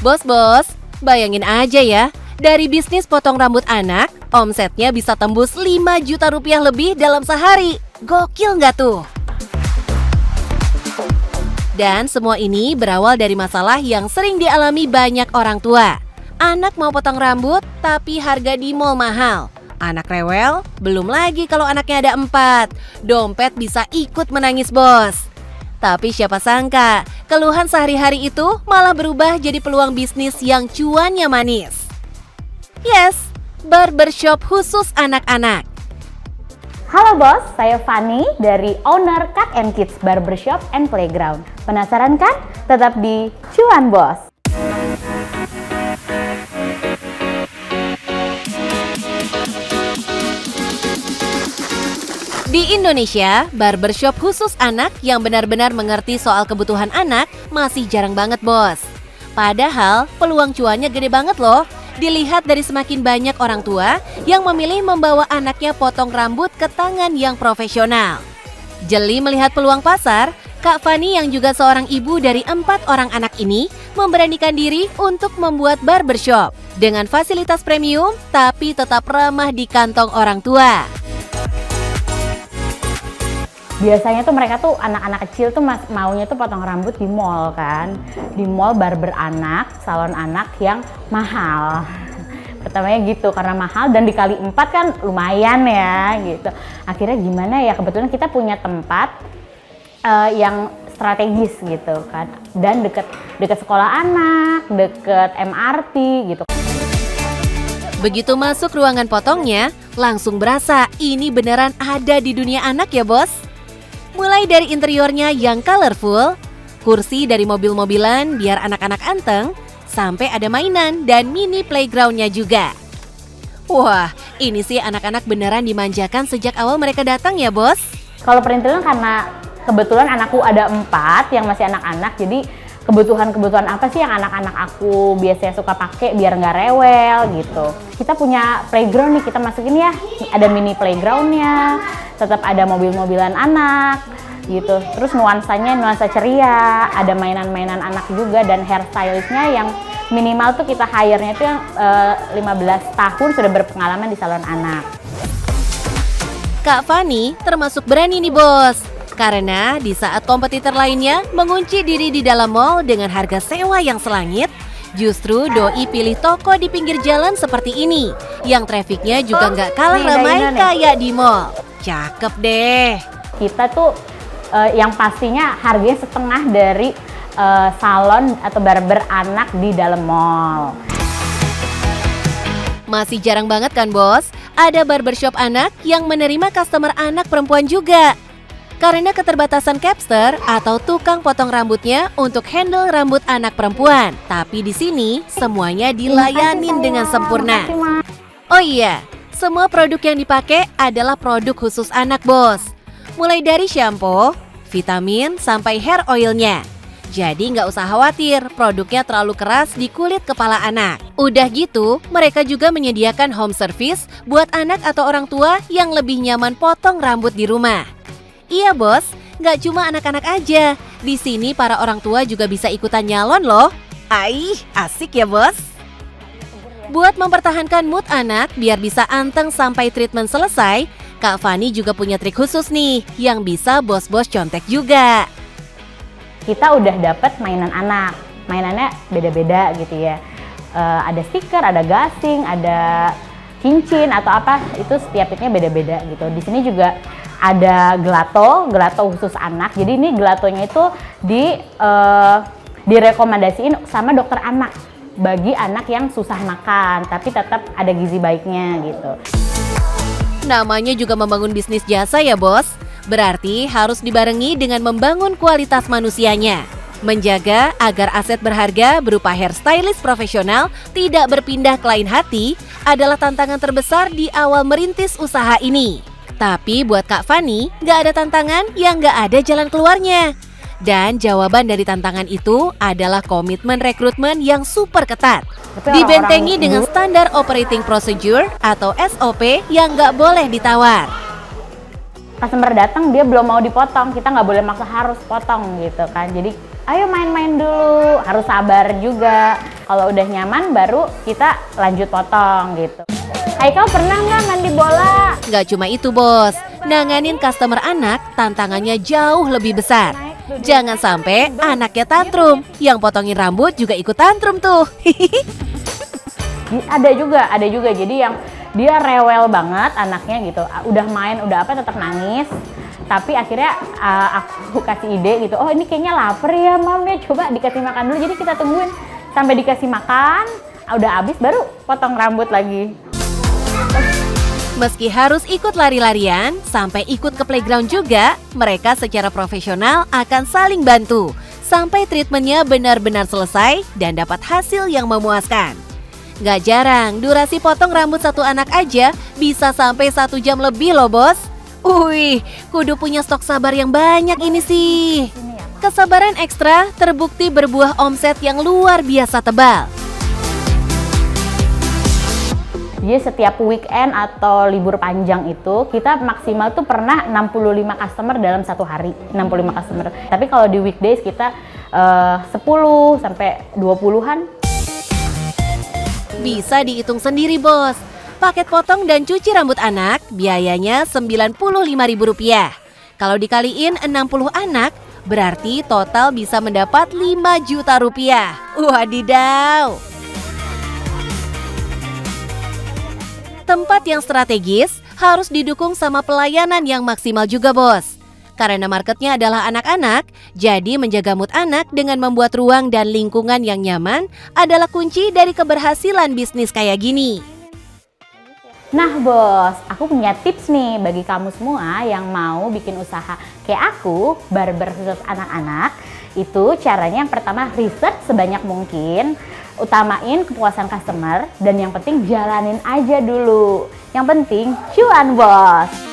Bos-bos, bayangin aja ya, dari bisnis potong rambut anak, omsetnya bisa tembus 5 juta rupiah lebih dalam sehari. Gokil nggak tuh? Dan semua ini berawal dari masalah yang sering dialami banyak orang tua. Anak mau potong rambut, tapi harga di mall mahal. Anak rewel, belum lagi kalau anaknya ada 4. Dompet bisa ikut menangis, bos. Tapi siapa sangka, keluhan sehari-hari itu malah berubah jadi peluang bisnis yang cuannya manis. Yes, barbershop khusus anak-anak. Halo bos, saya Fanny dari owner Cut and Kids Barbershop and Playground. Penasaran kan? Tetap di Cuan Bos. Di Indonesia, barbershop khusus anak yang benar-benar mengerti soal kebutuhan anak masih jarang banget, bos. Padahal peluang cuannya gede banget loh. Dilihat dari semakin banyak orang tua yang memilih membawa anaknya potong rambut ke tangan yang profesional. Jeli melihat peluang pasar, Kak Fanny yang juga seorang ibu dari 4 orang anak ini memberanikan diri untuk membuat barbershop dengan fasilitas premium tapi tetap ramah di kantong orang tua. Biasanya tuh mereka tuh anak-anak kecil tuh maunya tuh potong rambut di mall kan. Di mall barber anak, salon anak yang mahal. Pertamanya gitu, karena mahal dan dikali 4 kan lumayan ya gitu. Akhirnya gimana ya, kebetulan kita punya tempat yang strategis gitu kan. Dan deket sekolah anak, deket MRT gitu. Begitu masuk ruangan potongnya, langsung berasa ini beneran ada di dunia anak ya, bos. Mulai dari interiornya yang colorful, kursi dari mobil-mobilan biar anak-anak anteng, sampai ada mainan dan mini playgroundnya juga. Wah, ini sih anak-anak beneran dimanjakan sejak awal mereka datang ya, bos. Kalau perintilan karena kebetulan anakku ada 4 yang masih anak-anak, jadi kebutuhan apa sih yang anak-anak aku biasanya suka pakai biar nggak rewel gitu. Kita punya playground nih, kita masukin ya, ada mini playgroundnya, tetap ada mobil-mobilan anak gitu. Terus nuansa ceria, ada mainan-mainan anak juga dan hairstylistnya yang minimal tuh kita hire-nya tuh yang 15 tahun sudah berpengalaman di salon anak. Kak Fanny termasuk berani nih, bos. Karena di saat kompetitor lainnya mengunci diri di dalam mall dengan harga sewa yang selangit, justru Doi pilih toko di pinggir jalan seperti ini, yang trafiknya juga nggak kalah ramai kayak di mall. Cakep deh. Kita tuh yang pastinya harganya setengah dari salon atau barber anak di dalam mall. Masih jarang banget kan, bos? Ada barbershop anak yang menerima customer anak perempuan juga. Karena keterbatasan capster atau tukang potong rambutnya untuk handle rambut anak perempuan. Tapi di sini semuanya dilayanin dengan sempurna. Oh iya, semua produk yang dipakai adalah produk khusus anak, bos. Mulai dari shampoo, vitamin, sampai hair oilnya. Jadi nggak usah khawatir produknya terlalu keras di kulit kepala anak. Udah gitu, mereka juga menyediakan home service buat anak atau orang tua yang lebih nyaman potong rambut di rumah. Iya, bos, nggak cuma anak-anak aja. Di sini para orang tua juga bisa ikutan nyalon loh. Aih, asik ya, bos. Buat mempertahankan mood anak biar bisa anteng sampai treatment selesai, Kak Fanny juga punya trik khusus nih yang bisa bos-bos contek juga. Kita udah dapet mainan anak, mainannya beda-beda gitu ya. Ada stiker, ada gasing, ada cincin atau apa, itu setiap pitnya beda-beda gitu. Di sini juga ada gelato khusus anak. Jadi ini gelatonya itu direkomendasiin sama dokter anak bagi anak yang susah makan tapi tetap ada gizi baiknya gitu. Namanya juga membangun bisnis jasa ya, bos. Berarti harus dibarengi dengan membangun kualitas manusianya. Menjaga agar aset berharga berupa hairstylist profesional tidak berpindah ke lain hati adalah tantangan terbesar di awal merintis usaha ini. Tapi buat Kak Fanny, nggak ada tantangan yang nggak ada jalan keluarnya. Dan jawaban dari tantangan itu adalah komitmen rekrutmen yang super ketat. Dibentengi dengan standar operating procedure atau SOP yang nggak boleh ditawar. Customer datang dia belum mau dipotong, kita nggak boleh maksa harus potong gitu kan. Jadi ayo main-main dulu, harus sabar juga. Kalau udah nyaman baru kita lanjut potong gitu. Haikal pernah nggak mandi bola? Nggak cuma itu bos, nanganin customer anak tantangannya jauh lebih besar. Jangan sampai anaknya tantrum, yang potongin rambut juga ikut tantrum tuh. Ada juga. Jadi yang dia rewel banget anaknya gitu. Udah main, udah apa tetap nangis. Tapi akhirnya aku kasih ide gitu. Oh ini kayaknya lapar ya mam ya. Coba dikasih makan dulu. Jadi kita tungguin sampai dikasih makan. Udah habis baru potong rambut lagi. Meski harus ikut lari-larian, sampai ikut ke playground juga, mereka secara profesional akan saling bantu. Sampai treatmentnya benar-benar selesai dan dapat hasil yang memuaskan. Gak jarang, durasi potong rambut satu anak aja bisa sampai 1 jam lebih loh bos. Wih, kudu punya stok sabar yang banyak ini sih. Kesabaran ekstra terbukti berbuah omset yang luar biasa tebal. Jadi setiap weekend atau libur panjang itu kita maksimal tuh pernah 65 customer dalam satu hari. 65 customer. Tapi kalau di weekdays kita 10 sampai 20-an. Bisa dihitung sendiri bos. Paket potong dan cuci rambut anak biayanya Rp95.000. Kalau dikaliin 60 anak berarti total bisa mendapat Rp5 juta. Wadidaw. Tempat yang strategis harus didukung sama pelayanan yang maksimal juga bos. Karena marketnya adalah anak-anak, jadi menjaga mood anak dengan membuat ruang dan lingkungan yang nyaman adalah kunci dari keberhasilan bisnis kayak gini. Nah bos, aku punya tips nih bagi kamu semua yang mau bikin usaha kayak aku, barber khusus anak-anak. Itu caranya yang pertama riset sebanyak mungkin, utamain kepuasan customer, dan yang penting jalanin aja dulu. Yang penting cuan bos.